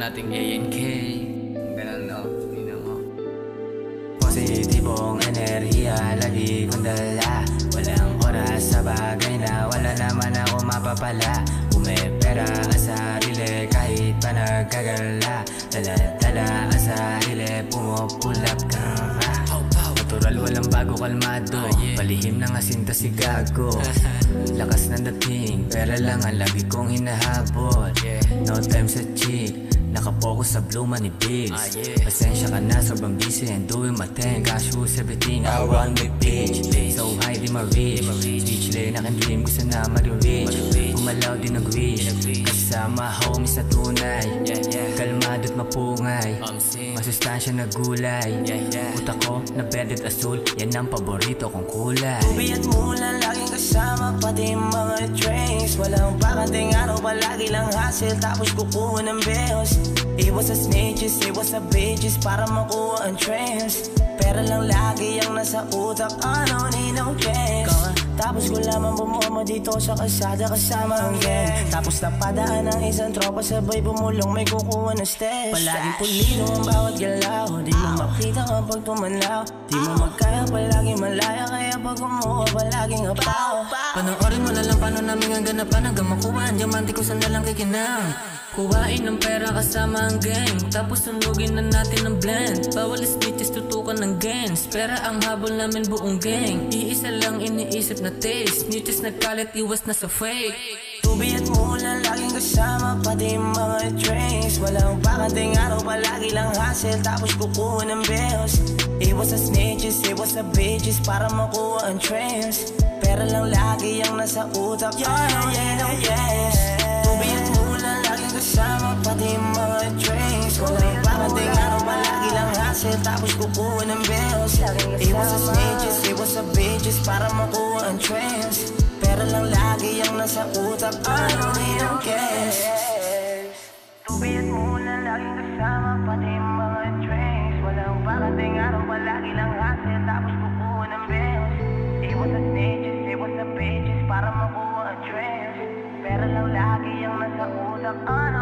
nating ANK. Ganun no, Positibong enerhiya lagi kong dala. Walang oras sa bagay na wala naman ako mapapala. Kung may pera ang sarili kahit pa nagkagala. Dala-dala ang sarili, pumupulap ka. Natural walang bago, kalmado. Palihim ng asinta si gago. Lakas ng dating, pera lang ang lagi kong hinahabol. No time sa chick, nakapokus sa blue money bills. Pasensya ka na, sobrang busy and doing my thing. Cash rules everything, I run with bitch. So high, di ma-reach. Speechless, nakin dream, gusto na mag-reach. Gumalaw din nag-wish, kasama homies na tunay. Kalmado't mapungay, masustansya na gulay. Utak ko na bedded asul, yan ang paborito kong kulay. Ubi at mula, laging kasama, pati mga drinks. Walang pakating araw, palagi lang hassle, tapos kukuha ng bills. Iwas sa snitches, iwas sa bitches, para makuha ang trends. Pera lang lagi ang nasa utak, ano ni no chance. Tapos ko lamang bumuha dito sa kalsada kasama ang gang. Tapos napadaan ng isang tropa, sabay bumulong, may kukuha ng stes. Palaging pulido ang bawat galaw, di mo makita kapag tumanaw. Di mo magkaya, palaging malaya, kaya pag umuha, palaging apaw. Panoorin mo na lang paano namin ang ganapan, hanggang makuha ang diamante ko sandalang kikinang. Kuhain ng pera kasama ang gang, tapos sunugin na natin ang blend. Bawal snitches, tutukan ng gangs, pera ang habol namin buong gang. Iisa lang iniisip na taste, snitches nagkalit, iwas na sa fake. Tubi at mula, laging kasama, pati mga drinks. Walang pakating araw, palagi lang hassle, tapos kukuha ng bills. Iwas sa snitches, iwas sa bitches, para makuha ang trends. Pera lang lagi ang nasa utak, ano no yes. Tubi at mula, laging kasama, pati mga drinks. Walang pakating araw, palagi lang hassle, tapos kukuha ng bills. Iwas sa snitches, iwas sa bitches, para makuha ang trends. Pera lang lagi ang nasa utak, ano no yes. Tubi at mula, laging kasama, pati mga drinks. Walang pakating araw, palagi lang hassle, tapos kukuha ng bills. Iwas sa snitches, iwas sa bitches, para makuha ang trends. Pera lang lagi ang nasa utak, ano